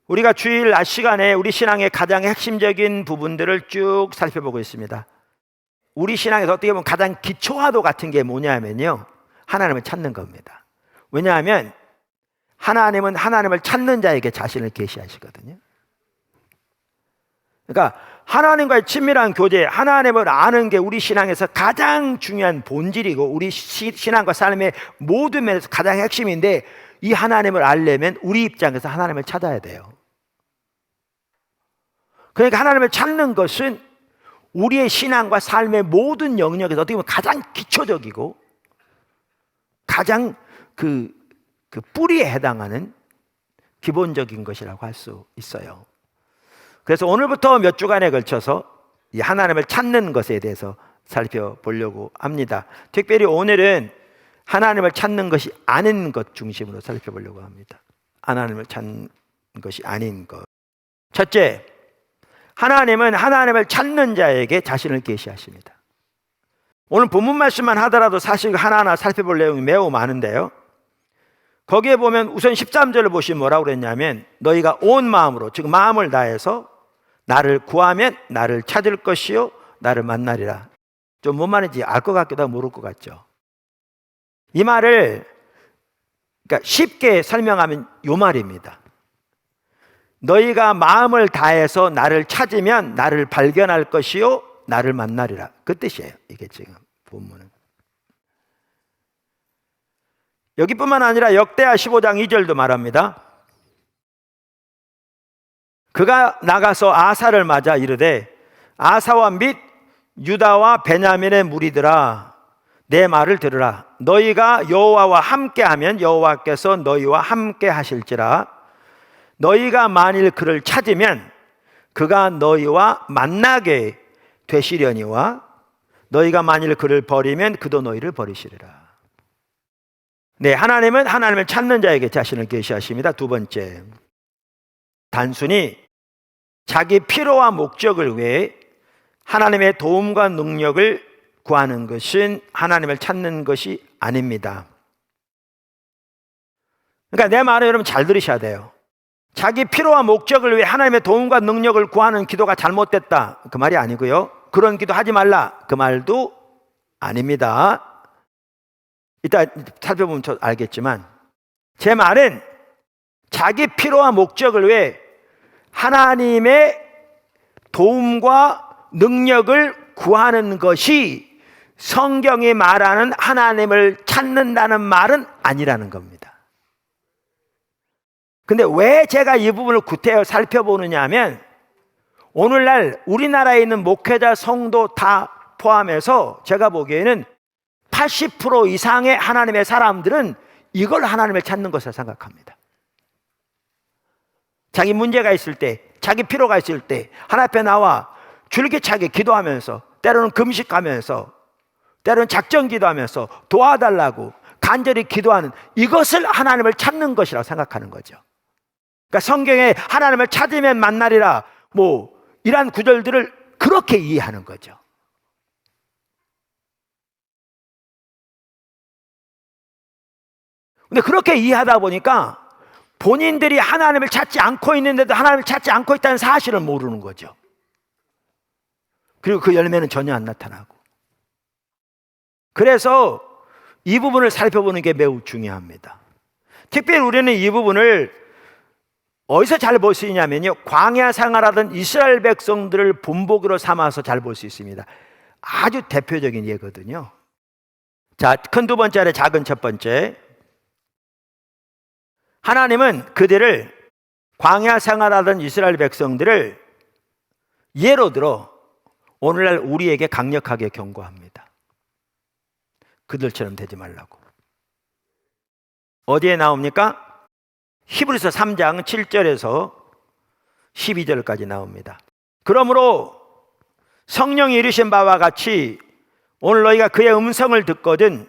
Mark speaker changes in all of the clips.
Speaker 1: 우리가 주일 낮 시간에 우리 신앙의 가장 핵심적인 부분들을 쭉 살펴보고 있습니다. 우리 신앙에서 어떻게 보면 가장 기초화도 같은 게 뭐냐면요, 하나님을 찾는 겁니다. 왜냐하면 하나님은 하나님을 찾는 자에게 자신을 계시하시거든요. 그러니까 하나님과의 친밀한 교제, 하나님을 아는 게 우리 신앙에서 가장 중요한 본질이고 우리 신앙과 삶의 모든 면에서 가장 핵심인데, 이 하나님을 알려면 우리 입장에서 하나님을 찾아야 돼요. 그러니까 하나님을 찾는 것은 우리의 신앙과 삶의 모든 영역에서 어떻게 보면 가장 기초적이고 가장 그 뿌리에 해당하는 기본적인 것이라고 할 수 있어요. 그래서 오늘부터 몇 주간에 걸쳐서 이 하나님을 찾는 것에 대해서 살펴보려고 합니다. 특별히 오늘은 하나님을 찾는 것이 아닌 것 중심으로 살펴보려고 합니다. 하나님을 찾는 것이 아닌 것. 첫째, 하나님은 하나님을 찾는 자에게 자신을 계시하십니다. 오늘 본문 말씀만 하더라도 사실 하나하나 살펴볼 내용이 매우 많은데요, 거기에 보면 우선 13절을 보시면 뭐라고 그랬냐면, 너희가 온 마음으로, 즉 마음을 다해서 나를 구하면 나를 찾을 것이요 나를 만나리라. 좀 뭔 말인지 알 것 같기도 하고 모를 것 같죠. 이 말을 그러니까 쉽게 설명하면 이 말입니다. 너희가 마음을 다해서 나를 찾으면 나를 발견할 것이요 나를 만나리라. 그 뜻이에요. 이게 지금 본문은. 여기뿐만 아니라 역대하 15장 2절도 말합니다. 그가 나가서 아사를 맞아 이르되, 아사와 및 유다와 베냐민의 무리들아, 내 말을 들으라. 너희가 여호와와 함께하면 여호와께서 너희와 함께 하실지라. 너희가 만일 그를 찾으면 그가 너희와 만나게 되시려니와 너희가 만일 그를 버리면 그도 너희를 버리시리라. 네, 하나님은 하나님을 찾는 자에게 자신을 계시하십니다. 두 번째, 단순히 자기 필요와 목적을 위해 하나님의 도움과 능력을 구하는 것은 하나님을 찾는 것이 아닙니다. 그러니까 내 말을 여러분 잘 들으셔야 돼요. 자기 필요와 목적을 위해 하나님의 도움과 능력을 구하는 기도가 잘못됐다, 그 말이 아니고요, 그런 기도 하지 말라, 그 말도 아닙니다. 이따 살펴보면 저 알겠지만, 제 말은 자기 필요와 목적을 위해 하나님의 도움과 능력을 구하는 것이 성경이 말하는 하나님을 찾는다는 말은 아니라는 겁니다. 근데 왜 제가 이 부분을 구태여 살펴보느냐 하면, 오늘날 우리나라에 있는 목회자, 성도 다 포함해서 제가 보기에는 80% 이상의 하나님의 사람들은 이걸 하나님을 찾는 것을 생각합니다. 자기 문제가 있을 때, 자기 필요가 있을 때 하나님 앞에 나와 줄기차게 기도하면서, 때로는 금식하면서, 때로는 작정 기도하면서 도와달라고 간절히 기도하는, 이것을 하나님을 찾는 것이라고 생각하는 거죠. 그러니까 성경에 하나님을 찾으면 만나리라, 뭐 이러한 구절들을 그렇게 이해하는 거죠. 근데 그렇게 이해하다 보니까 본인들이 하나님을 찾지 않고 있는데도 하나님을 찾지 않고 있다는 사실을 모르는 거죠. 그리고 그 열매는 전혀 안 나타나고. 그래서 이 부분을 살펴보는 게 매우 중요합니다. 특별히 우리는 이 부분을 어디서 잘 볼 수 있냐면요, 광야 생활하던 이스라엘 백성들을 본보기로 삼아서 잘 볼 수 있습니다. 아주 대표적인 예거든요. 자, 큰 두 번째 아래 작은 첫 번째. 하나님은 그들을, 광야 생활하던 이스라엘 백성들을 예로 들어 오늘날 우리에게 강력하게 경고합니다. 그들처럼 되지 말라고. 어디에 나옵니까? 히브리서 3장 7절에서 12절까지 나옵니다. 그러므로 성령이 이르신 바와 같이 오늘 너희가 그의 음성을 듣거든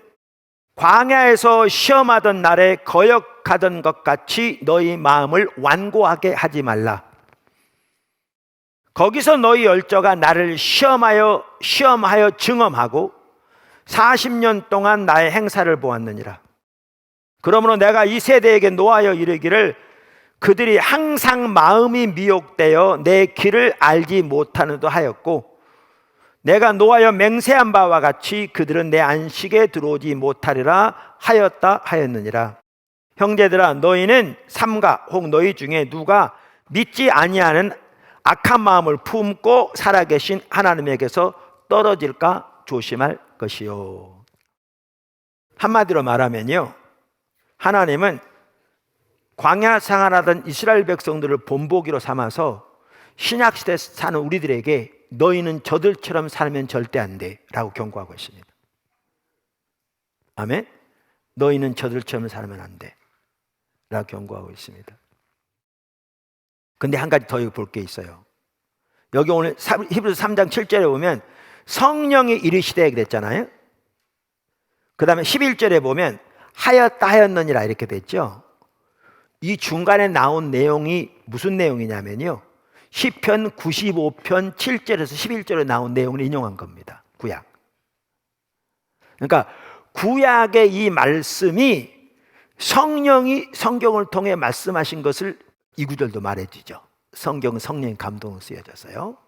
Speaker 1: 광야에서 시험하던 날에 거역하던 것 같이 너희 마음을 완고하게 하지 말라. 거기서 너희 열조가 나를 시험하여 증험하고 40년 동안 나의 행사를 보았느니라. 그러므로 내가 이 세대에게 노하여 이르기를 그들이 항상 마음이 미혹되어 내 길을 알지 못하는도 하였고 내가 노하여 맹세한 바와 같이 그들은 내 안식에 들어오지 못하리라 하였다 하였느니라. 형제들아, 너희는 삼가 혹 너희 중에 누가 믿지 아니하는 악한 마음을 품고 살아계신 하나님에게서 떨어질까 조심할 것이요. 한마디로 말하면요, 하나님은 광야 생활하던 이스라엘 백성들을 본보기로 삼아서 신약시대에 사는 우리들에게 너희는 저들처럼 살면 절대 안 돼 라고 경고하고 있습니다. 아멘. 너희는 저들처럼 살면 안 돼 라고 경고하고 있습니다. 근데 한 가지 더 볼 게 있어요. 여기 오늘 히브리서 3장 7절에 보면 성령이 이르시되 그랬잖아요. 그 다음에 11절에 보면 하였다 하였느니라 이렇게 됐죠. 이 중간에 나온 내용이 무슨 내용이냐면요, 시편 95편 7절에서 11절에 나온 내용을 인용한 겁니다. 구약. 그러니까 구약의 이 말씀이 성령이 성경을 통해 말씀하신 것을 이 구절도 말해주죠. 성경은 성령의 감동으로 쓰여져서요.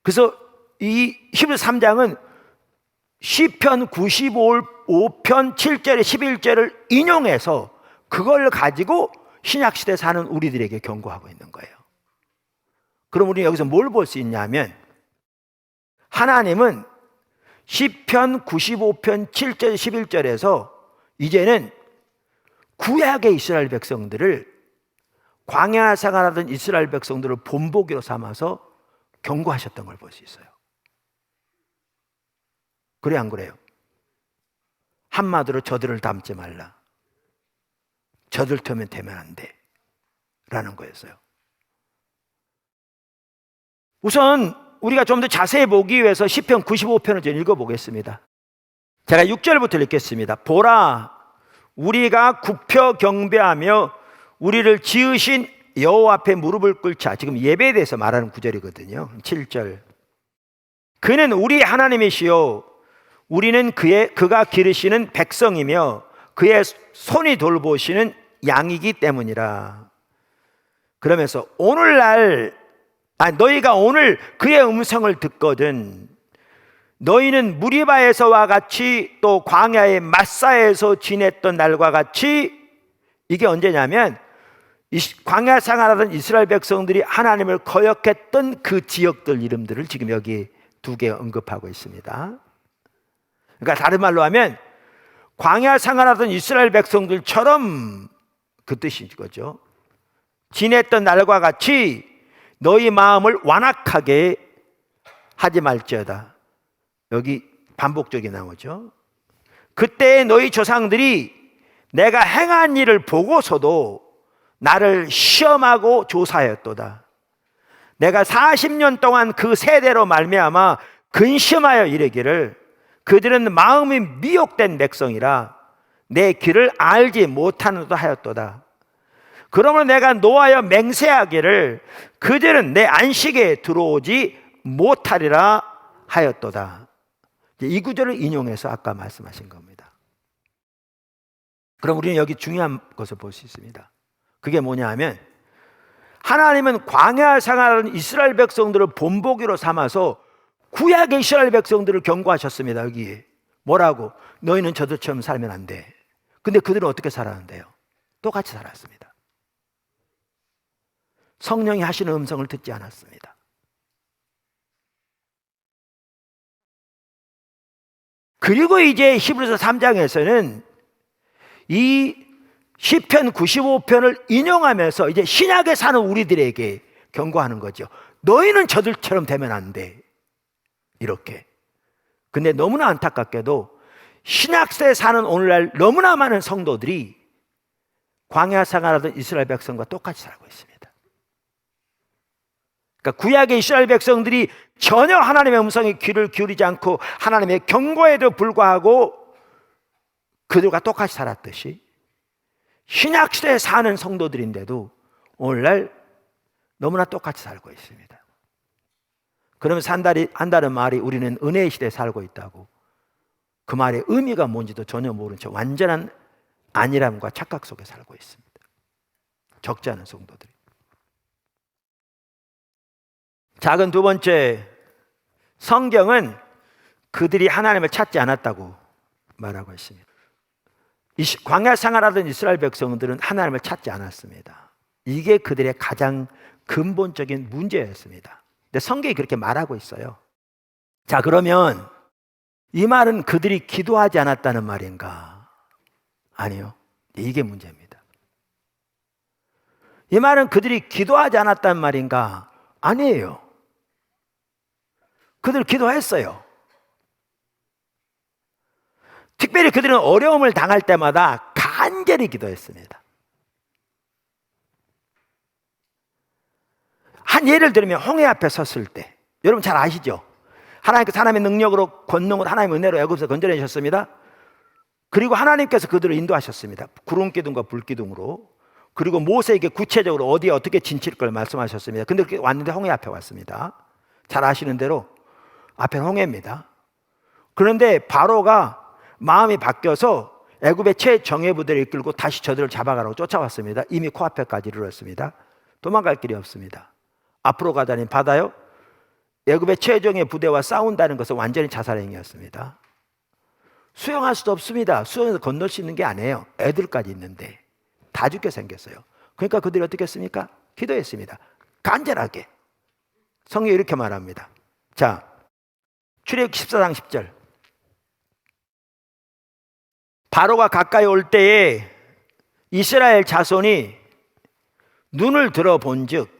Speaker 1: 그래서 이 히브리서 3장은 시편 95편 7절에 11절을 인용해서 그걸 가지고 신약시대에 사는 우리들에게 경고하고 있는 거예요. 그럼 우리는 여기서 뭘 볼 수 있냐면, 하나님은 시편 95편 7절 11절에서 이제는 구약의 이스라엘 백성들을, 광야 생활하던 이스라엘 백성들을 본보기로 삼아서 경고하셨던 걸 볼 수 있어요. 그래 안 그래요? 한마디로 저들을 닮지 말라, 저들처럼 되면 안 돼 라는 거였어요. 우선 우리가 좀 더 자세히 보기 위해서 시편 95편을 좀 읽어보겠습니다. 제가 6절부터 읽겠습니다. 보라, 우리가 굽혀 경배하며 우리를 지으신 여호와 앞에 무릎을 꿇자. 지금 예배에 대해서 말하는 구절이거든요. 7절. 그는 우리 하나님이시요 우리는 그가 기르시는 백성이며 그의 손이 돌보시는 양이기 때문이라. 그러면서 오늘날 너희가 오늘 그의 음성을 듣거든 너희는 무리바에서와 같이 또 광야의 마사에서 지냈던 날과 같이. 이게 언제냐면 광야 생활하던 이스라엘 백성들이 하나님을 거역했던 그 지역들 이름들을 지금 여기 두 개 언급하고 있습니다. 그러니까 다른 말로 하면 광야 생활하던 이스라엘 백성들처럼 그 뜻인 거죠. 지냈던 날과 같이 너희 마음을 완악하게 하지 말지어다. 여기 반복적이 나오죠. 그때 너희 조상들이 내가 행한 일을 보고서도 나를 시험하고 조사하였도다. 내가 40년 동안 그 세대로 말미암아 근심하여 이르기를 그들은 마음이 미혹된 백성이라 내 길을 알지 못하는도 하였도다. 그러므로 내가 노하여 맹세하기를 그들은 내 안식에 들어오지 못하리라 하였도다. 이 구절을 인용해서 아까 말씀하신 겁니다. 그럼 우리는 여기 중요한 것을 볼 수 있습니다. 그게 뭐냐 하면 하나님은 광야 생활하는 이스라엘 백성들을 본보기로 삼아서 구약의 이스라엘 백성들을 경고하셨습니다. 여기 뭐라고? 너희는 저들처럼 살면 안 돼. 근데 그들은 어떻게 살았는데요? 똑같이 살았습니다. 성령이 하시는 음성을 듣지 않았습니다. 그리고 이제 히브리서 3장에서는 이 시편 95편을 인용하면서 이제 신약에 사는 우리들에게 경고하는 거죠. 너희는 저들처럼 되면 안 돼. 이렇게. 근데 너무나 안타깝게도 신약세에 사는 오늘날 너무나 많은 성도들이 광야 생활하던 이스라엘 백성과 똑같이 살고 있습니다. 그러니까 구약의 이스라엘 백성들이 전혀 하나님의 음성에 귀를 기울이지 않고 하나님의 경고에도 불구하고 그들과 똑같이 살았듯이 신약시대에 사는 성도들인데도 오늘날 너무나 똑같이 살고 있습니다. 그러면서 한다는 말이 우리는 은혜의 시대에 살고 있다고, 그 말의 의미가 뭔지도 전혀 모른 채 완전한 안일함과 착각 속에 살고 있습니다. 적지 않은 성도들이. 작은 두 번째, 성경은 그들이 하나님을 찾지 않았다고 말하고 있습니다. 광야 생활하던 이스라엘 백성들은 하나님을 찾지 않았습니다. 이게 그들의 가장 근본적인 문제였습니다. 근데 성경이 그렇게 말하고 있어요. 자, 그러면 이 말은 그들이 기도하지 않았다는 말인가? 아니요. 이게 문제입니다. 이 말은 그들이 기도하지 않았다는 말인가? 아니에요. 그들 기도했어요. 특별히 그들은 어려움을 당할 때마다 간절히 기도했습니다. 한 예를 들면 홍해 앞에 섰을 때, 여러분 잘 아시죠? 하나님께서 하나님의 능력으로, 권능으로, 하나님의 은혜로 애굽에서 건져내셨습니다. 그리고 하나님께서 그들을 인도하셨습니다. 구름 기둥과 불 기둥으로. 그리고 모세에게 구체적으로 어디에 어떻게 진칠 걸 말씀하셨습니다. 근데 그렇게 왔는데 홍해 앞에 왔습니다. 잘 아시는 대로 앞에는 홍해입니다. 그런데 바로가 마음이 바뀌어서 애굽의 최정예 부대를 이끌고 다시 저들을 잡아가라고 쫓아왔습니다. 이미 코앞에까지 이르렀습니다. 도망갈 길이 없습니다. 앞으로 가다니 바다요, 애굽의 최정예 부대와 싸운다는 것은 완전히 자살행위였습니다. 수영할 수도 없습니다. 수영해서 건널 수 있는 게 아니에요. 애들까지 있는데 다 죽게 생겼어요. 그러니까 그들이 어떻게 했습니까? 기도했습니다. 간절하게. 성경이 이렇게 말합니다. 자, 출애굽 14장 10절. 바로가 가까이 올 때에 이스라엘 자손이 눈을 들어본즉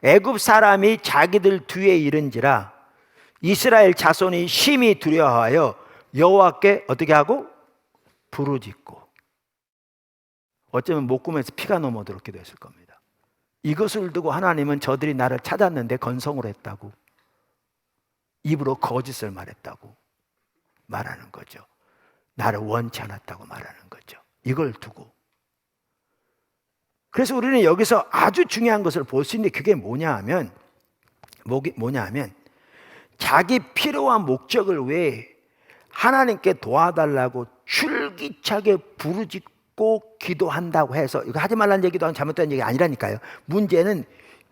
Speaker 1: 애굽 사람이 자기들 뒤에 이른지라 이스라엘 자손이 심히 두려워하여 여호와께 어떻게 하고? 부르짖고. 어쩌면 목구멍에서 피가 넘어도록 기도했을 겁니다. 이것을 두고 하나님은 저들이 나를 찾았는데 건성으로 했다고, 입으로 거짓을 말했다고 말하는 거죠. 나를 원치 않았다고 말하는 거죠. 이걸 두고. 그래서 우리는 여기서 아주 중요한 것을 볼 수 있는데, 그게 뭐냐 하면 자기 필요와 목적을 위해 하나님께 도와달라고 줄기차게 부르짖고 기도한다고 해서, 이거 하지 말라는 얘기도 잘못된 얘기 아니라니까요. 문제는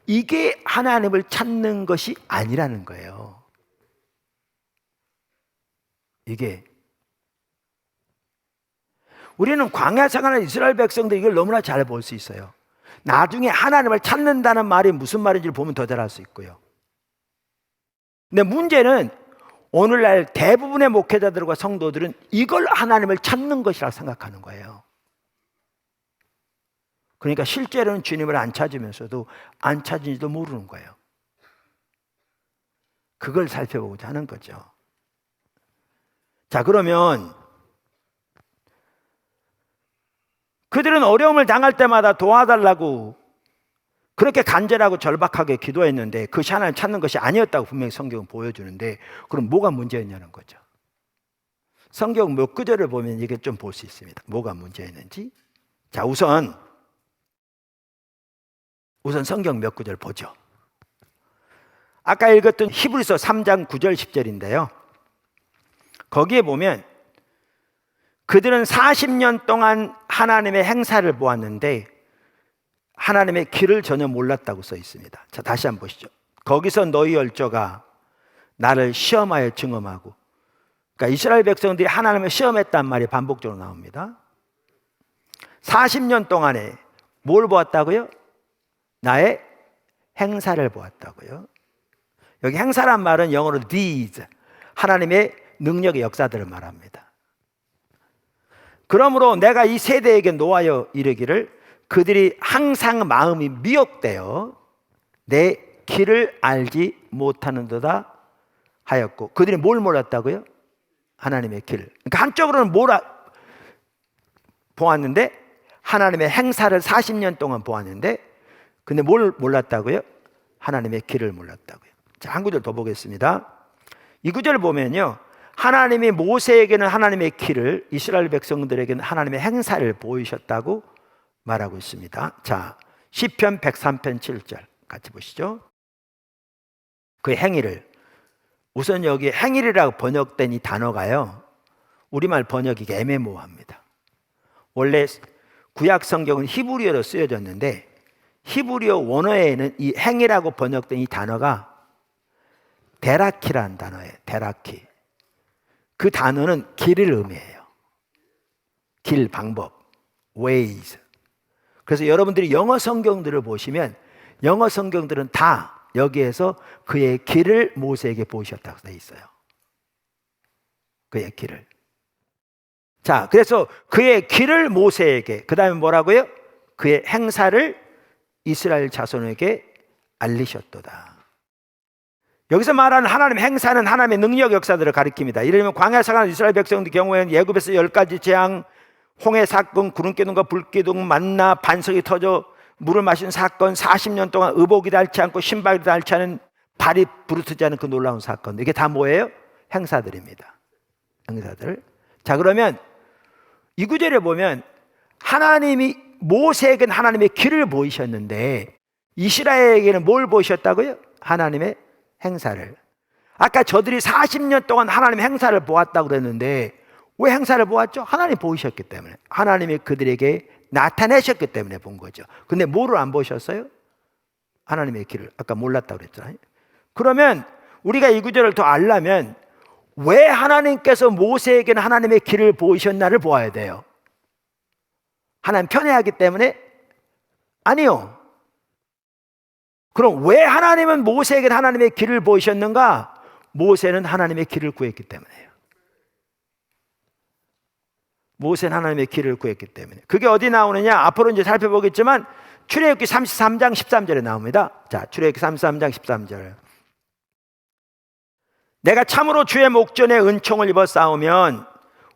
Speaker 1: 이게 하나님을 찾는 것이 아니라는 거예요. 이게 우리는 광야 생활하는 이스라엘 백성들 이걸 너무나 잘 볼 수 있어요. 나중에 하나님을 찾는다는 말이 무슨 말인지를 보면 더 잘 알 수 있고요. 근데 문제는 오늘날 대부분의 목회자들과 성도들은 이걸 하나님을 찾는 것이라고 생각하는 거예요. 그러니까 실제로는 주님을 안 찾으면서도 안 찾은지도 모르는 거예요. 그걸 살펴보고자 하는 거죠. 자, 그러면 그들은 어려움을 당할 때마다 도와달라고 그렇게 간절하고 절박하게 기도했는데 그것이 하나님 찾는 것이 아니었다고 분명히 성경은 보여주는데, 그럼 뭐가 문제였냐는 거죠. 성경 몇 구절을 보면 이게 좀 볼 수 있습니다. 뭐가 문제였는지. 자, 우선 성경 몇 구절 보죠. 아까 읽었던 히브리서 3장 9절 10절인데요. 거기에 보면 그들은 40년 동안 하나님의 행사를 보았는데 하나님의 길을 전혀 몰랐다고 써 있습니다. 자, 다시 한번 보시죠. 거기서 너희 열조가 나를 시험하여 증험하고. 그러니까 이스라엘 백성들이 하나님을 시험했단 말이 반복적으로 나옵니다. 40년 동안에 뭘 보았다고요? 나의 행사를 보았다고요. 여기 행사란 말은 영어로 deeds, 하나님의 능력의 역사들을 말합니다. 그러므로 내가 이 세대에게 노하여 이르기를 그들이 항상 마음이 미혹되어 내 길을 알지 못하는도다 하였고. 그들이 뭘 몰랐다고요? 하나님의 길을. 그러니까 한쪽으로는 보았는데 하나님의 행사를 40년 동안 보았는데, 근데 뭘 몰랐다고요? 하나님의 길을 몰랐다고요. 자, 한 구절 더 보겠습니다. 이 구절을 보면요, 하나님이 모세에게는 하나님의 길을, 이스라엘 백성들에게는 하나님의 행사를 보이셨다고 말하고 있습니다. 자, 시편 103편 7절 같이 보시죠. 그 행위를, 우선 여기 행위라고 번역된 이 단어가요, 우리말 번역이 애매모호합니다. 원래 구약 성경은 히브리어로 쓰여졌는데 히브리어 원어에는 이 행이라고 번역된 이 단어가 데라키라는 단어예요. 데라키. 그 단어는 길을 의미해요. 길, 방법, ways. 그래서 여러분들이 영어 성경들을 보시면 영어 성경들은 다 여기에서 그의 길을 모세에게 보이셨다고 되어 있어요. 그의 길을. 자, 그래서 그의 길을 모세에게, 그 다음에 뭐라고요? 그의 행사를 이스라엘 자손에게 알리셨도다. 여기서 말하는 하나님의 행사는 하나님의 능력 역사들을 가리킵니다. 예를 들면 광야 생활하는 이스라엘 백성들 경우에는 애굽에서 10가지 재앙, 홍해 사건, 구름기둥과 불기둥, 만나, 반석이 터져 물을 마신 사건, 40년 동안 의복이 닳지 않고 신발이 닳지 않은 발이 부르트지 않은 그 놀라운 사건, 이게 다 뭐예요? 행사들입니다. 행사들. 자, 그러면 이 구절에 보면 하나님이 모세에게는 하나님의 길을 보이셨는데 이스라엘에게는 뭘 보이셨다고요? 하나님의 행사를. 아까 저들이 40년 동안 하나님의 행사를 보았다고 그랬는데 왜 행사를 보았죠? 하나님이 보이셨기 때문에, 하나님이 그들에게 나타내셨기 때문에 본 거죠. 근데 뭐를 안 보셨어요? 하나님의 길을. 아까 몰랐다고 그랬잖아요. 그러면 우리가 이 구절을 더 알려면 왜 하나님께서 모세에게는 하나님의 길을 보이셨나를 보아야 돼요. 하나님 편애하기 때문에? 아니요. 그럼 왜 하나님은 모세에게는 하나님의 길을 보이셨는가? 모세는 하나님의 길을 구했기 때문에요. 모세는 하나님의 길을 구했기 때문에. 그게 어디 나오느냐? 앞으로 이제 살펴보겠지만 출애굽기 33장 13절에 나옵니다. 자, 출애굽기 33장 13절. 내가 참으로 주의 목전에 은총을 입어 싸우면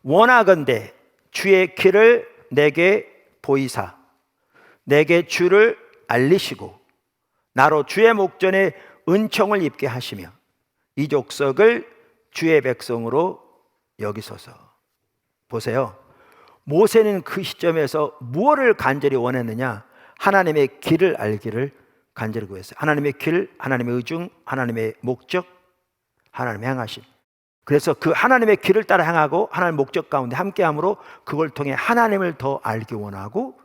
Speaker 1: 원하건대 주의 길을 내게 보이사 내게 주를 알리시고 나로 주의 목전에 은총을 입게 하시며 이 족속을 주의 백성으로 여기소서. 보세요. 모세는 그 시점에서 무엇을 간절히 원했느냐? 하나님의 길을 알기를 간절히 구했어요. 하나님의 길, 하나님의 의중, 하나님의 목적, 하나님의 행하심. 그래서 그 하나님의 길을 따라 행하고 하나님의 목적 가운데 함께함으로 그걸 통해 하나님을 더 알기 원하고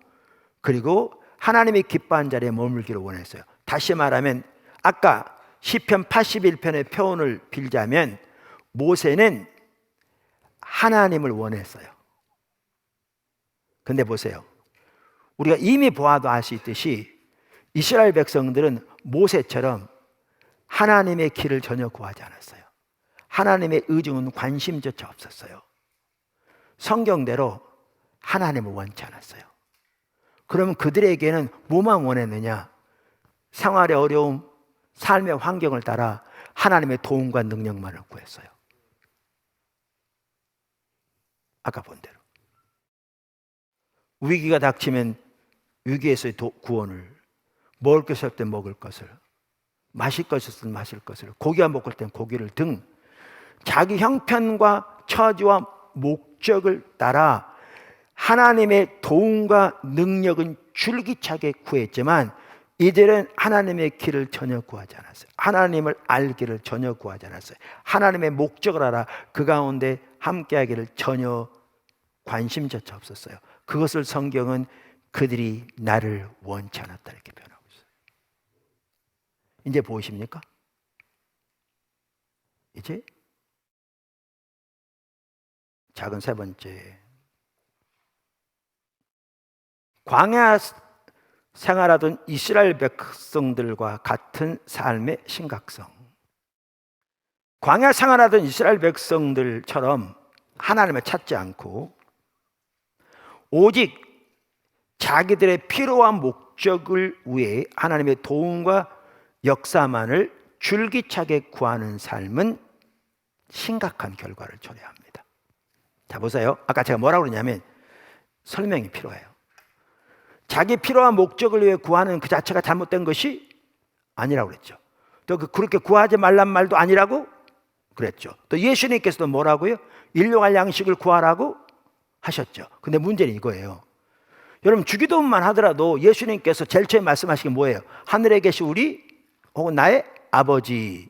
Speaker 1: 그리고 하나님의 기뻐한 자리에 머물기를 원했어요. 다시 말하면 아까 시편 81편의 표현을 빌자면 모세는 하나님을 원했어요. 근데 보세요. 우리가 이미 보아도 알 수 있듯이 이스라엘 백성들은 모세처럼 하나님의 길을 전혀 구하지 않았어요. 하나님의 의중은 관심조차 없었어요. 성경대로 하나님을 원치 않았어요. 그러면 그들에게는 뭐만 원했느냐? 생활의 어려움, 삶의 환경을 따라 하나님의 도움과 능력만을 구했어요. 아까 본 대로. 위기가 닥치면 위기에서의 구원을, 먹을 것이 없을 때 먹을 것을, 마실 것이 없을 때 마실 것을, 고기가 먹을 땐 고기를 등 자기 형편과 처지와 목적을 따라 하나님의 도움과 능력은 줄기차게 구했지만 이들은 하나님의 길을 전혀 구하지 않았어요. 하나님을 알기를 전혀 구하지 않았어요. 하나님의 목적을 알아 그 가운데 함께하기를 전혀 관심조차 없었어요. 그것을 성경은 그들이 나를 원치 않았다 이렇게 표현하고 있어요. 이제 보이십니까? 이제 작은 세 번째, 광야 생활하던 이스라엘 백성들과 같은 삶의 심각성. 광야 생활하던 이스라엘 백성들처럼 하나님을 찾지 않고 오직 자기들의 필요한 목적을 위해 하나님의 도움과 역사만을 줄기차게 구하는 삶은 심각한 결과를 초래합니다. 자, 보세요. 아까 제가 뭐라고 그러냐면 설명이 필요해요. 자기 필요한 목적을 위해 구하는 그 자체가 잘못된 것이 아니라고 그랬죠. 또 그렇게 구하지 말란 말도 아니라고 그랬죠. 또 예수님께서도 뭐라고요? 일용할 양식을 구하라고 하셨죠. 근데 문제는 이거예요. 여러분, 주기도문만 하더라도 예수님께서 제일 처음에 말씀하신 게 뭐예요? 하늘에 계신 우리 혹은 나의 아버지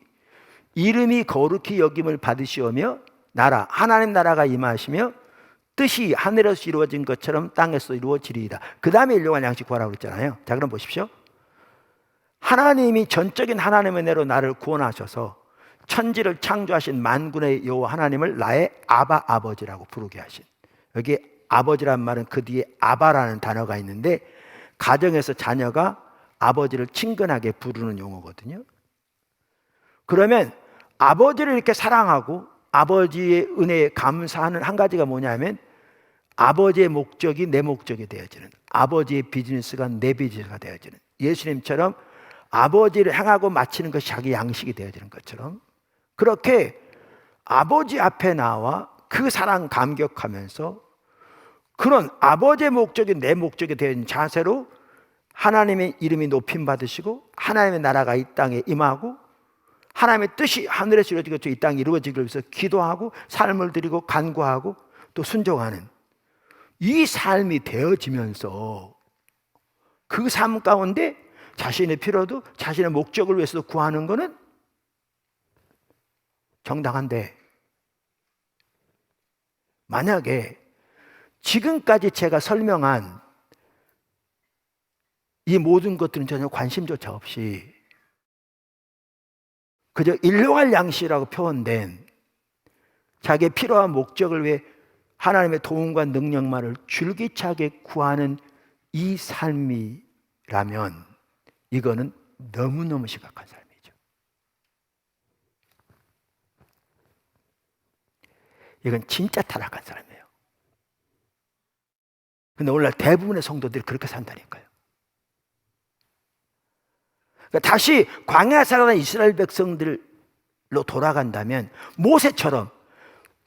Speaker 1: 이름이 거룩히 여김을 받으시오며 나라, 하나님 나라가 임하시며 뜻이 하늘에서 이루어진 것처럼 땅에서 이루어지리이다. 그 다음에 일용할 양식 구하라고 그랬잖아요. 자, 그럼 보십시오. 하나님이 전적인 하나님의 은혜로 나를 구원하셔서 천지를 창조하신 만군의 여호와 하나님을 나의 아바 아버지라고 부르게 하신, 여기 아버지란 말은 그 뒤에 아바라는 단어가 있는데 가정에서 자녀가 아버지를 친근하게 부르는 용어거든요. 그러면 아버지를 이렇게 사랑하고 아버지의 은혜에 감사하는 한 가지가 뭐냐면 아버지의 목적이 내 목적이 되어지는, 아버지의 비즈니스가 내 비즈니스가 되어지는, 예수님처럼 아버지를 향하고 마치는 것이 자기 양식이 되어지는 것처럼, 그렇게 아버지 앞에 나와 그 사랑 감격하면서 그런 아버지의 목적이 내 목적이 되는 자세로 하나님의 이름이 높임 받으시고 하나님의 나라가 이 땅에 임하고 하나님의 뜻이 하늘에서 이루어진 것처럼 이 땅에 이루어지기 위해서 기도하고 삶을 드리고 간구하고 또 순종하는 이 삶이 되어지면서 그 삶 가운데 자신의 필요도 자신의 목적을 위해서도 구하는 것은 정당한데, 만약에 지금까지 제가 설명한 이 모든 것들은 전혀 관심조차 없이 그저 일용할 양식이라고 표현된 자기의 필요한 목적을 위해 하나님의 도움과 능력만을 줄기차게 구하는 이 삶이라면 이거는 너무너무 심각한 삶이죠. 이건 진짜 타락한 사람이에요. 근데 오늘날 대부분의 성도들이 그렇게 산다니까요. 그러니까 다시 광야 살아가는 이스라엘 백성들로 돌아간다면 모세처럼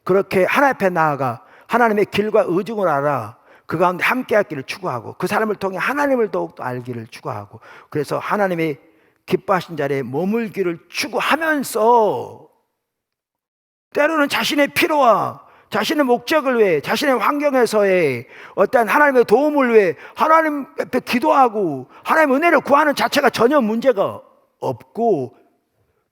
Speaker 1: 그렇게 하나님 앞에 나아가 하나님의 길과 의중을 알아 그 가운데 함께할 길을 추구하고 그 사람을 통해 하나님을 더욱더 알기를 추구하고, 그래서 하나님의 기뻐하신 자리에 머물기를 추구하면서 때로는 자신의 필요와 자신의 목적을 위해 자신의 환경에서의 어떠한 하나님의 도움을 위해 하나님 앞에 기도하고 하나님의 은혜를 구하는 자체가 전혀 문제가 없고,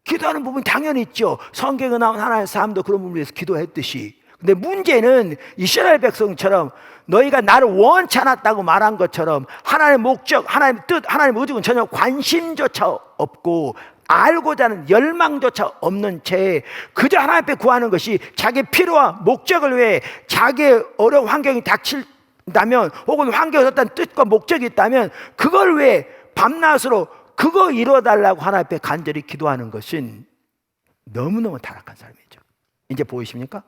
Speaker 1: 기도하는 부분 당연히 있죠. 성경에 나온 하나님의 사람도 그런 부분을 위해서 기도했듯이. 근데 문제는 이스라엘 백성처럼 너희가 나를 원치 않았다고 말한 것처럼 하나님의 목적, 하나님의 뜻, 하나님의 의중은 전혀 관심조차 없고 알고자 하는 열망조차 없는 채 그저 하나님 앞에 구하는 것이 자기의 필요와 목적을 위해 자기의 어려운 환경이 닥친다면 혹은 환경에 어떤 뜻과 목적이 있다면 그걸 위해 밤낮으로 그거 이루어달라고 하나님 앞에 간절히 기도하는 것은 너무너무 타락한 삶이죠. 이제 보이십니까?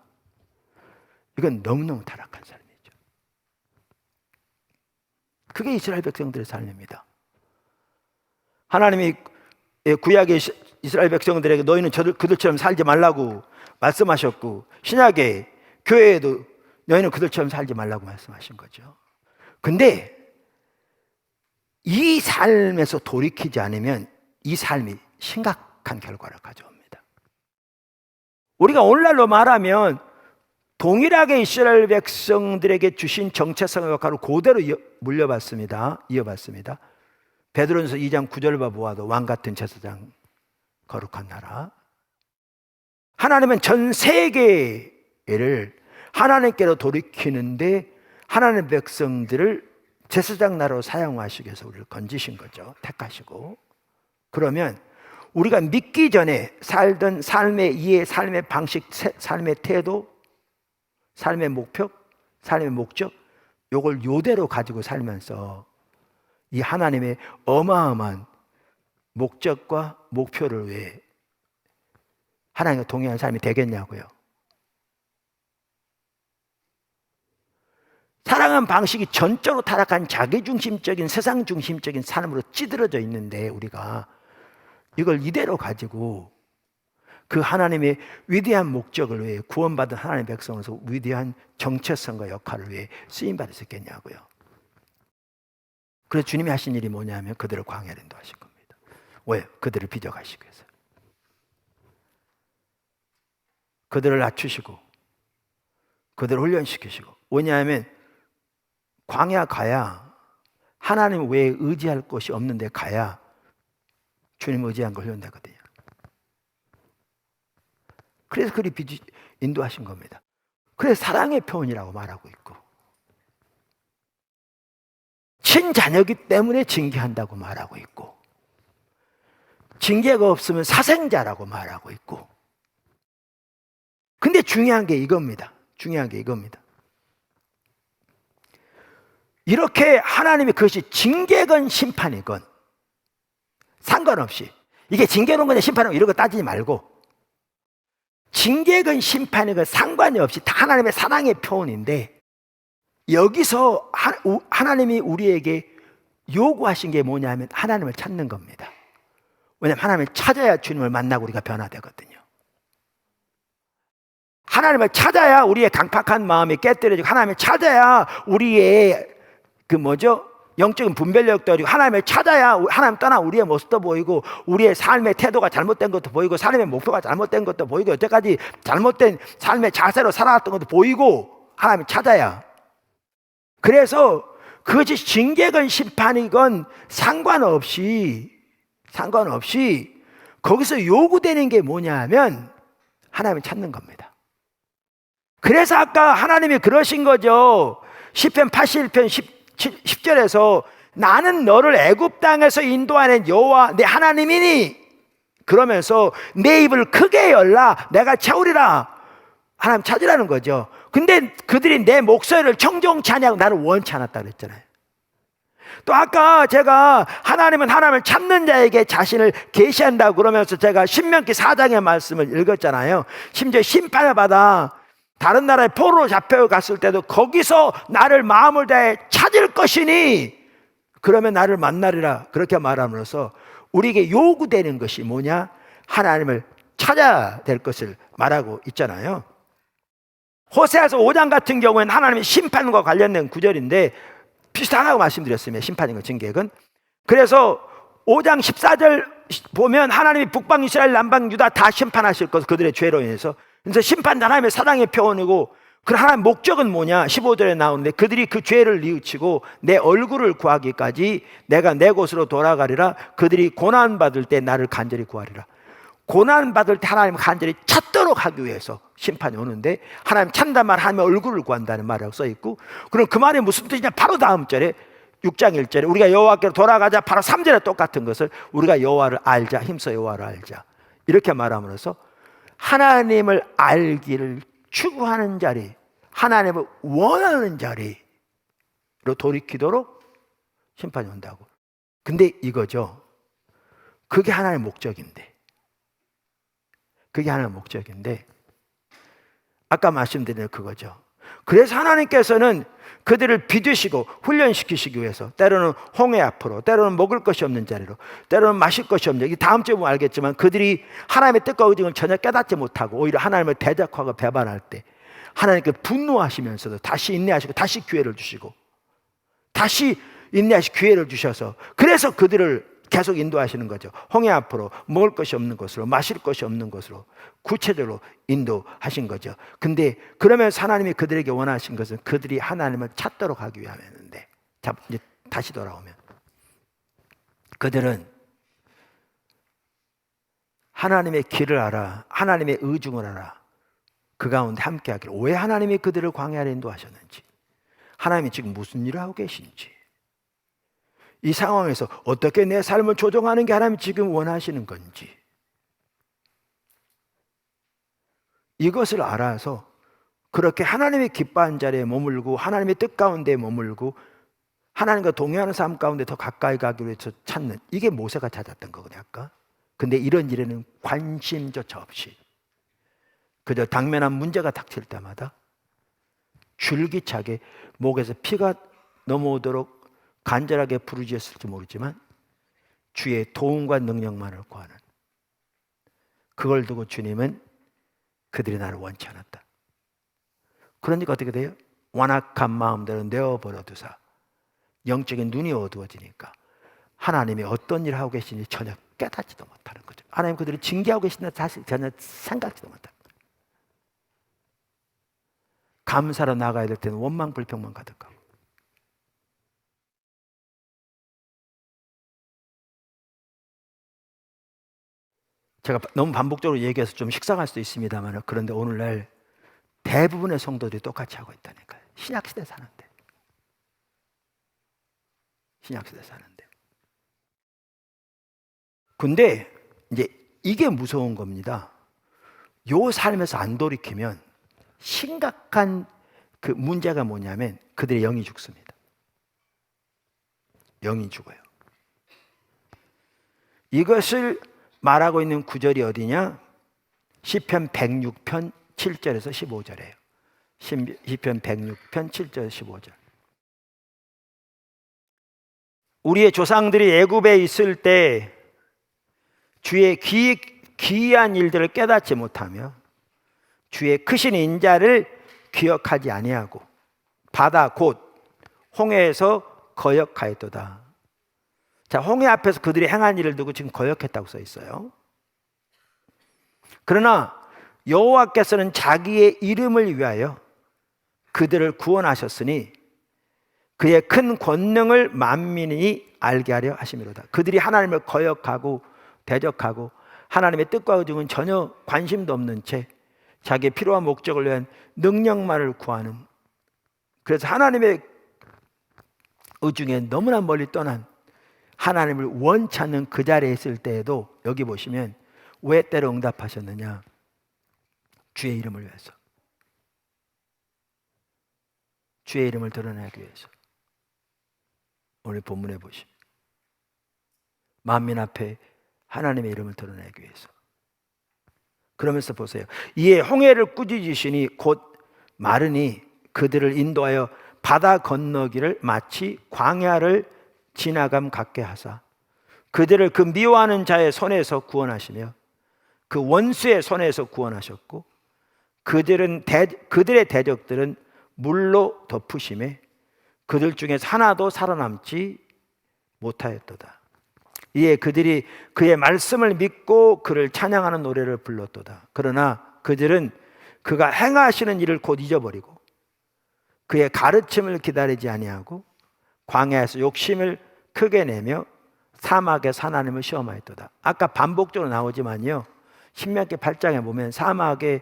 Speaker 1: 이건 너무너무 타락한 삶이죠. 그게 이스라엘 백성들의 삶입니다. 하나님이 구약의 이스라엘 백성들에게 너희는 그들처럼 살지 말라고 말씀하셨고, 신약의 교회에도 너희는 그들처럼 살지 말라고 말씀하신 거죠. 근데 이 삶에서 돌이키지 않으면 이 삶이 심각한 결과를 가져옵니다. 우리가 오늘날로 말하면 동일하게 이스라엘 백성들에게 주신 정체성의 역할을 그대로 이어받습니다. 베드로전서 2장 9절을 보아도 왕같은 제사장 거룩한 나라, 하나님은 전 세계를 하나님께로 돌이키는데 하나님의 백성들을 제사장 나라로 사용하시기 위해서 우리를 건지신 거죠. 택하시고. 그러면 우리가 믿기 전에 살던 삶의 이해, 삶의 방식, 삶의 태도, 삶의 목표, 삶의 목적, 요걸 요대로 가지고 살면서 이 하나님의 어마어마한 목적과 목표를 위해 하나님과 동행하는 삶이 되겠냐고요. 살아가는 방식이 전적으로 타락한 자기중심적인 세상중심적인 삶으로 찌들어져 있는데 우리가 이걸 이대로 가지고 그 하나님의 위대한 목적을 위해 구원받은 하나님의 백성으로서 위대한 정체성과 역할을 위해 쓰임받을 수 있겠냐고요. 그래서 주님이 하신 일이 뭐냐면 그들을 광야로 인도하신 겁니다. 왜? 그들을 빚어가시기 위해서. 그들을 낮추시고 그들을 훈련시키시고. 왜냐하면 광야 가야 하나님 외에 의지할 곳이 없는데 가야 주님 의지한 걸 훈련되거든요. 그래서 그리 인도하신 겁니다. 그래서 사랑의 표현이라고 말하고 있고, 친자녀기 때문에 징계한다고 말하고 있고, 징계가 없으면 사생자라고 말하고 있고. 근데 중요한 게 이겁니다. 중요한 게 이겁니다. 이렇게 하나님이 그것이 징계건 심판이건 상관없이, 이게 징계로운 거냐 심판이건 이런 거 따지지 말고, 징계건 심판이건 상관이 없이 다 하나님의 사랑의 표현인데, 여기서 하나님이 우리에게 요구하신 게 뭐냐면 하나님을 찾는 겁니다. 왜냐하면 하나님을 찾아야 주님을 만나고 우리가 변화되거든요. 하나님을 찾아야 우리의 강팍한 마음이 깨뜨려지고, 하나님을 찾아야 우리의 영적인 분별력도 어리고, 하나님을 찾아야 하나님 떠나 우리의 모습도 보이고, 우리의 삶의 태도가 잘못된 것도 보이고, 삶의 목표가 잘못된 것도 보이고, 여태까지 잘못된 삶의 자세로 살아왔던 것도 보이고, 하나님을 찾아야. 그래서 그것이 징계건 심판이건 상관없이 거기서 요구되는 게 뭐냐 하면 하나님을 찾는 겁니다. 그래서 아까 하나님이 그러신 거죠. 시편 81편 10절에서 나는 너를 애굽 땅에서 인도하는 여호와 내 하나님이니, 그러면서 내 입을 크게 열라 내가 채우리라. 하나님 찾으라는 거죠. 근데 그들이 내 목소리를 청종치 아니하고 나를 원치 않았다 그랬잖아요. 또 아까 제가 하나님은 하나님을 찾는 자에게 자신을 계시한다고 그러면서 제가 신명기 4장의 말씀을 읽었잖아요. 심지어 심판을 받아 다른 나라에 포로로 잡혀갔을 때도 거기서 나를 마음을 다해 찾을 것이니 그러면 나를 만나리라, 그렇게 말함으로써 우리에게 요구되는 것이 뭐냐? 하나님을 찾아야 될 것을 말하고 있잖아요. 호세아서 5장 같은 경우에는 하나님의 심판과 관련된 구절인데 비슷하다고 말씀드렸습니다. 심판인 것, 징계건. 그래서 5장 14절 보면 하나님이 북방 이스라엘, 남방 유다 다 심판하실 것, 그들의 죄로 인해서. 그래서 심판 하나님의 사랑의 표현이고, 그 하나님의 목적은 뭐냐? 15절에 나오는데 그들이 그 죄를 뉘우치고 내 얼굴을 구하기까지 내가 내 곳으로 돌아가리라. 그들이 고난받을 때 나를 간절히 구하리라. 고난받을 때 하나님을 간절히 찾도록 하기 위해서 심판이 오는데, 하나님 찾는단 말, 하나님의 얼굴을 구한다는 말이라고 써있고, 그럼 그 말이 무슨 뜻이냐? 바로 다음 절에 6장 1절에 우리가 여호와께로 돌아가자, 바로 3절에 똑같은 것을 우리가 여호와를 알자, 힘써 여호와를 알자, 이렇게 말함으로써 하나님을 알기를 추구하는 자리, 하나님을 원하는 자리로 돌이키도록 심판이 온다고. 근데 이거죠, 그게 하나님의 목적인데, 그게 하나님의 목적인데 아까 말씀드린 그거죠. 그래서 하나님께서는 그들을 빚으시고 훈련시키시기 위해서 때로는 홍해 앞으로, 때로는 먹을 것이 없는 자리로, 때로는 마실 것이 없는, 이 다음 주에 보면 알겠지만 그들이 하나님의 뜻과 의중을 전혀 깨닫지 못하고 오히려 하나님을 대적하고 배반할 때 하나님께 분노하시면서도 다시 인내하시고 다시 기회를 주시고, 다시 인내하시 기회를 주셔서, 그래서 그들을 계속 인도하시는 거죠. 홍해 앞으로, 먹을 것이 없는 곳으로, 마실 것이 없는 곳으로 구체적으로 인도하신 거죠. 근데 그러면서 하나님이 그들에게 원하신 것은 그들이 하나님을 찾도록 하기 위함이었는데, 이제 다시 돌아오면 그들은 하나님의 길을 알아, 하나님의 의중을 알아, 그 가운데 함께 하기를. 왜 하나님이 그들을 광야로 인도하셨는지, 하나님이 지금 무슨 일을 하고 계신지, 이 상황에서 어떻게 내 삶을 조정하는 게 하나님이 지금 원하시는 건지, 이것을 알아서 그렇게 하나님의 기뻐하는 자리에 머물고 하나님의 뜻 가운데 머물고 하나님과 동행하는 삶 가운데 더 가까이 가기 위해서 찾는, 이게 모세가 찾았던 거거든요 아까. 근데 이런 일에는 관심조차 없이 그저 당면한 문제가 닥칠 때마다 줄기차게 목에서 피가 넘어오도록 간절하게 부르짖었을지 모르지만 주의 도움과 능력만을 구하는, 그걸 두고 주님은 그들이 나를 원치 않았다. 그러니까 어떻게 돼요? 완악한 마음대로 내어버려두사 영적인 눈이 어두워지니까 하나님이 어떤 일을 하고 계신지 전혀 깨닫지도 못하는 거죠. 하나님 그들을 징계하고 계신다 사실 전혀 생각지도 못하는 거예요. 감사로 나가야 될 때는 원망 불평만 가득하고. 제가 너무 반복적으로 얘기해서 좀 식상할 수도 있습니다만, 그런데 오늘날 대부분의 성도들이 똑같이 하고 있다니까요. 신약시대 사는데. 신약시대 사는데. 근데 이제 이게 무서운 겁니다. 요 삶에서 안 돌이키면 심각한 그 문제가 뭐냐면 그들의 영이 죽습니다. 영이 죽어요. 이것을 말하고 있는 구절이 어디냐? 시편 106편 7절에서 15절이에요. 시편 106편 7절에서 15절. 우리의 조상들이 애굽에 있을 때 주의 기이한 일들을 깨닫지 못하며 주의 크신 인자를 기억하지 아니하고 바다 곧 홍해에서 거역하였도다. 자, 홍해 앞에서 그들이 행한 일을 두고 지금 거역했다고 써 있어요. 그러나 여호와께서는 자기의 이름을 위하여 그들을 구원하셨으니 그의 큰 권능을 만민이 알게 하려 하심이로다. 그들이 하나님을 거역하고 대적하고 하나님의 뜻과 의중은 전혀 관심도 없는 채 자기의 필요한 목적을 위한 능력만을 구하는, 그래서 하나님의 의중에 너무나 멀리 떠난 하나님을 원치 않는 그 자리에 있을 때에도 여기 보시면 왜 때로 응답하셨느냐? 주의 이름을 위해서, 주의 이름을 드러내기 위해서. 오늘 본문에 보시면 만민 앞에 하나님의 이름을 드러내기 위해서. 그러면서 보세요. 이에 홍해를 꾸짖으시니 곧 마르니 그들을 인도하여 바다 건너기를 마치 광야를 지나감 같게 하사 그들을 그 미워하는 자의 손에서 구원하시며 그 원수의 손에서 구원하셨고 그들의 대적들은 물로 덮으심에 그들 중에서 하나도 살아남지 못하였도다. 이에 그들이 그의 말씀을 믿고 그를 찬양하는 노래를 불렀도다. 그러나 그들은 그가 행하시는 일을 곧 잊어버리고 그의 가르침을 기다리지 아니하고 광야에서 욕심을 크게 내며 사막에서 하나님을 시험하였도다. 아까 반복적으로 나오지만요, 신명기 8장에 보면 사막의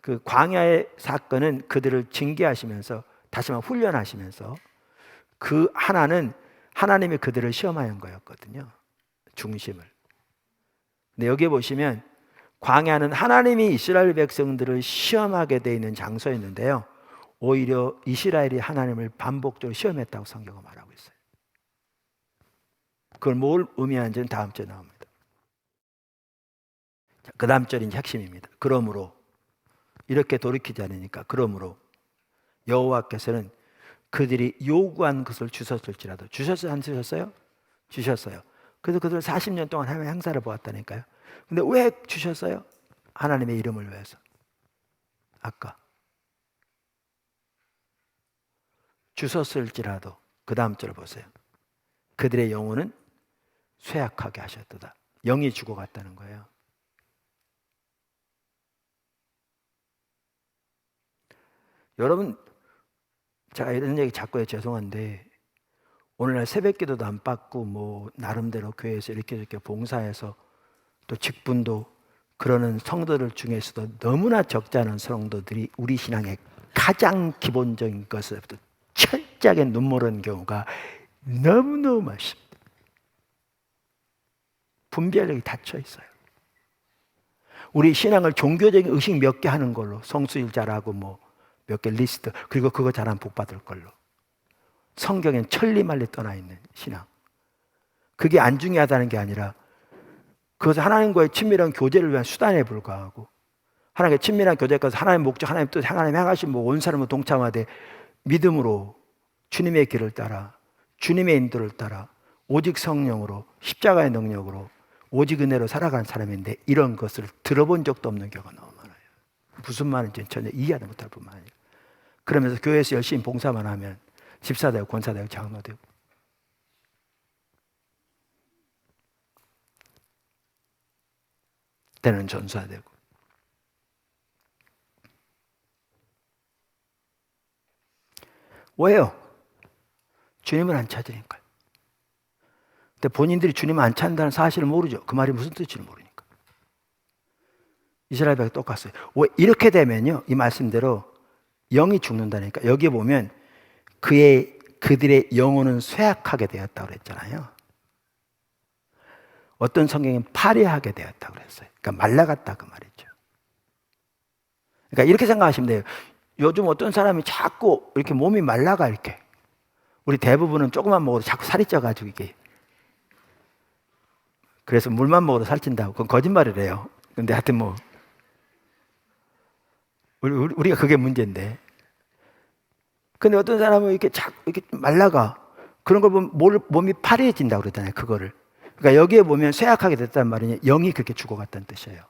Speaker 1: 그 광야의 사건은 그들을 징계하시면서 다시 한번 훈련하시면서 그 하나는 하나님이 그들을 시험하는 거였거든요. 중심을. 근데 여기 보시면 광야는 하나님이 이스라엘 백성들을 시험하게 되어 있는 장소였는데요, 오히려 이스라엘이 하나님을 반복적으로 시험했다고 성경은 말하고 있어요. 그걸 뭘 의미하는지는 다음 주에 나옵니다. 자, 그 다음 절이 핵심입니다. 그러므로, 이렇게 돌이키지 않으니까 그러므로 여호와께서는 그들이 요구한 것을 주셨을지라도, 주셨어요 안 주셨어요? 주셨어요. 그래서 그들 40년 동안 하나님의 행사를 보았다니까요. 근데 왜 주셨어요? 하나님의 이름을 위해서. 아까 주셨을지라도 그 다음 절을 보세요. 그들의 영혼은 쇠약하게 하셨도다. 영이 죽어갔다는 거예요. 여러분, 제가 이런 얘기 자꾸 해서 죄송한데 오늘날 새벽기도도 안 받고 뭐 나름대로 교회에서 이렇게 저렇게 봉사해서 또 직분도 그러는 성도들 중에서도 너무나 적지 않은 성도들이 우리 신앙의 가장 기본적인 것부터 철저하게 눈물은 경우가 너무너무 많습니다. 분별력이 닫혀 있어요. 우리 신앙을 종교적인 의식 몇 개 하는 걸로, 성수일 잘하고 뭐 몇 개 리스트, 그리고 그거 잘하면 복 받을 걸로, 성경엔 천리말리 떠나 있는 신앙, 그게 안 중요하다는 게 아니라 그것은 하나님과의 친밀한 교제를 위한 수단에 불과하고, 하나님과 친밀한 교제까지 하나님의 목적, 하나님 뜻, 하나님 행하신 뭐 온 사람을 동참하되 믿음으로 주님의 길을 따라, 주님의 인도를 따라 오직 성령으로 십자가의 능력으로 오직 은혜로 살아가는 사람인데, 이런 것을 들어본 적도 없는 경우가 너무 많아요. 무슨 말인지 전혀 이해하지 못할 뿐만 아니라, 그러면서 교회에서 열심히 봉사만 하면 집사되고 권사되고 장로되고, 때는 전사되고. 왜요? 주님을 안 찾으니까요. 근데 본인들이 주님을 안 찾는다는 사실을 모르죠. 그 말이 무슨 뜻인지 모르니까. 이스라엘 백성 똑같아요. 왜 이렇게 되면요, 이 말씀대로 영이 죽는다니까. 여기 보면 그들의 영혼은 쇠약하게 되었다고 그랬잖아요. 어떤 성경은 파리하게 되었다고 그랬어요. 그러니까 말라갔다 그 말이죠. 그러니까 이렇게 생각하시면 돼요. 요즘 어떤 사람이 자꾸 이렇게 몸이 말라가 이렇게. 우리 대부분은 조금만 먹어도 자꾸 살이 쪄가지고 이게. 그래서 물만 먹어도 살찐다고. 그건 거짓말이래요. 근데 하여튼 뭐 우리가 그게 문제인데. 근데 어떤 사람은 이렇게 자꾸 이렇게 말라가. 그런 걸 보면 몸이 파리해진다고 그러잖아요. 그거를. 그러니까 여기에 보면 쇠약하게 됐단 말이냐. 영이 그렇게 죽어갔다는 뜻이에요.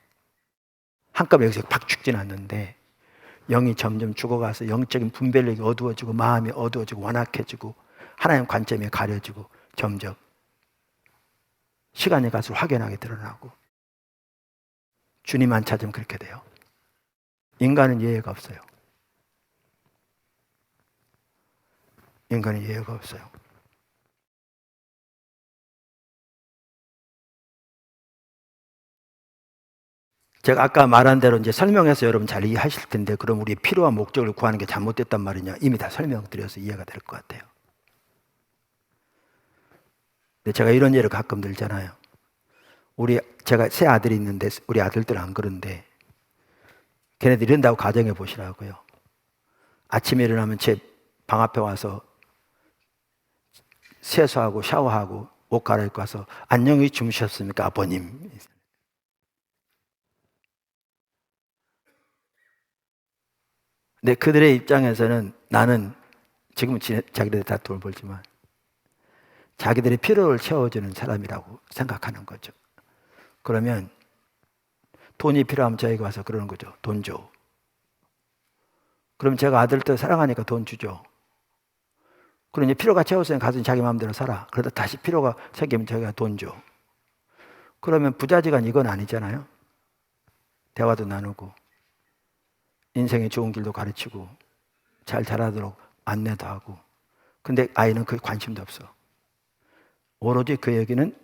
Speaker 1: 한꺼번에 여기서 팍 죽진 않는데 영이 점점 죽어가서 영적인 분별력이 어두워지고 마음이 어두워지고 완악해지고 하나님 관점이 가려지고 점점 시간이 갈수록 확연하게 드러나고 주님 안 찾으면 그렇게 돼요. 인간은 예외가 없어요. 인간은 예외가 없어요. 제가 아까 말한 대로 이제 설명해서 여러분 잘 이해하실 텐데, 그럼 우리의 필요와 목적을 구하는 게 잘못됐단 말이냐? 이미 다 설명드려서 이해가 될 것 같아요. 근데 제가 이런 예를 가끔 들잖아요. 제가 세 아들이 있는데 우리 아들들은 안 그런데 걔네들 이런다고 가정해 보시라고요. 아침에 일어나면 제 방 앞에 와서 세수하고 샤워하고 옷 갈아입고 와서 안녕히 주무셨습니까 아버님? 근데 그들의 입장에서는 나는 지금은 자기들이 다 돈을 벌지만 자기들의 필요를 채워주는 사람이라고 생각하는 거죠. 그러면 돈이 필요하면 저에게 와서 그러는 거죠. 돈 줘. 그럼 제가 아들들 사랑하니까 돈 주죠. 그럼 이제 필요가 채웠으면 가서 자기 마음대로 살아. 그러다 다시 필요가 생기면 저희가 돈 줘. 그러면 부자지간 이건 아니잖아요. 대화도 나누고 인생의 좋은 길도 가르치고 잘 자라도록 안내도 하고. 근데 아이는 그게 관심도 없어. 오로지 그에게는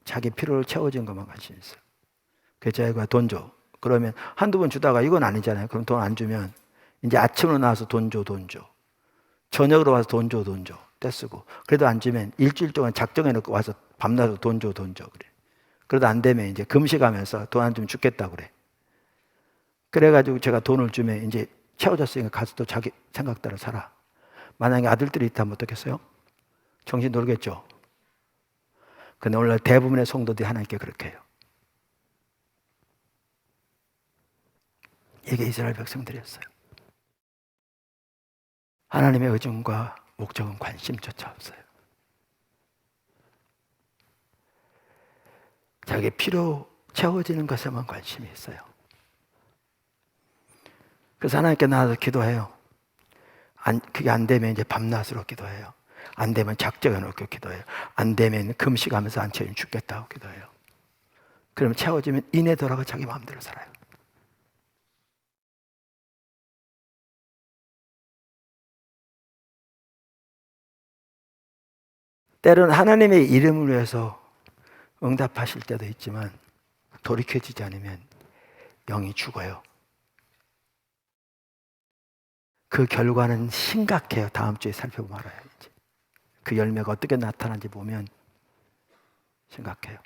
Speaker 1: 자기 필요를 채워준 것만 관심이 있어. 그래서 자기가 돈 줘. 그러면 한두 번 주다가 이건 아니잖아요. 그럼 돈 안 주면 이제 아침으로 나와서 돈 줘. 저녁으로 와서 돈 줘. 떼쓰고. 그래도 안 주면 일주일 동안 작정해놓고 와서 밤낮으로 돈 줘. 그래. 그래도 안 되면 이제 금식하면서 돈 안 주면 죽겠다고 그래. 그래가지고 제가 돈을 주면 이제 채워졌으니까 가서 또 자기 생각대로 살아. 만약에 아들들이 있다면 어떻겠어요? 정신 놀겠죠? 근데 오늘날 대부분의 성도들이 하나님께 그렇게 해요. 이게 이스라엘 백성들이었어요. 하나님의 의중과 목적은 관심조차 없어요. 자기 필요 채워지는 것에만 관심이 있어요. 그래서 하나님께 나와서 기도해요. 그게 안 되면 이제 밤낮으로 기도해요. 안 되면 작정해 놓고 기도해요. 안 되면 금식하면서 안 채우면 죽겠다고 기도해요. 그러면 채워지면 이내 돌아가 자기 마음대로 살아요. 때로는 하나님의 이름을 위해서 응답하실 때도 있지만 돌이켜지지 않으면 영이 죽어요. 그 결과는 심각해요. 다음 주에 살펴보면 알아요. 그 열매가 어떻게 나타나는지 보면 심각해요.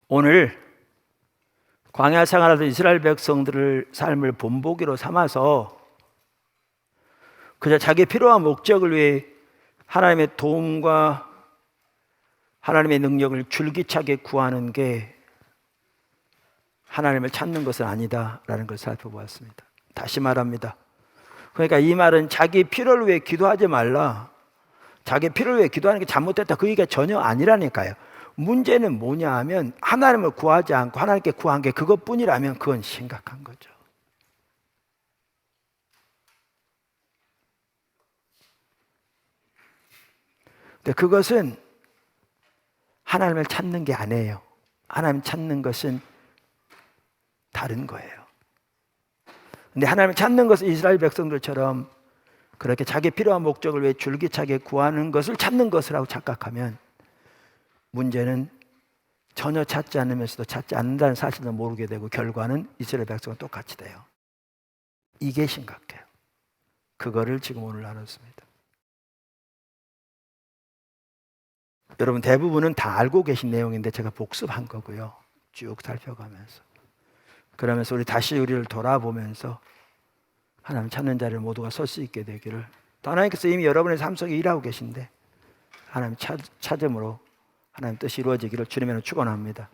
Speaker 1: 오늘 광야 생활하던 이스라엘 백성들을 삶을 본보기로 삼아서 그저 자기 필요와 목적을 위해 하나님의 도움과 하나님의 능력을 줄기차게 구하는 게 하나님을 찾는 것은 아니다라는 걸 살펴보았습니다. 다시 말합니다. 그러니까 이 말은 자기 필요를 위해 기도하지 말라. 자기 필요를 위해 기도하는 게 잘못됐다. 그 얘기가 전혀 아니라니까요. 문제는 뭐냐 하면 하나님을 구하지 않고 하나님께 구한 게 그것뿐이라면 그건 심각한 거죠. 근데 그것은 하나님을 찾는 게 아니에요. 하나님 찾는 것은 다른 거예요. 근데 하나님을 찾는 것은 이스라엘 백성들처럼 그렇게 자기 필요한 목적을 위해 줄기차게 구하는 것을 찾는 것이라고 착각하면 문제는 전혀 찾지 않으면서도 찾지 않는다는 사실도 모르게 되고 결과는 이스라엘 백성은 똑같이 돼요. 이게 심각해요. 그거를 지금 오늘 나눴습니다. 여러분 대부분은 다 알고 계신 내용인데 제가 복습한 거고요. 쭉 살펴가면서. 그러면서 우리 다시 우리를 돌아보면서 하나님 찾는 자리를 모두가 설 수 있게 되기를, 또 하나님께서 이미 여러분의 삶 속에 일하고 계신데 하나님 찾음으로 하나님 뜻이 이루어지기를 주님으로 축원합니다.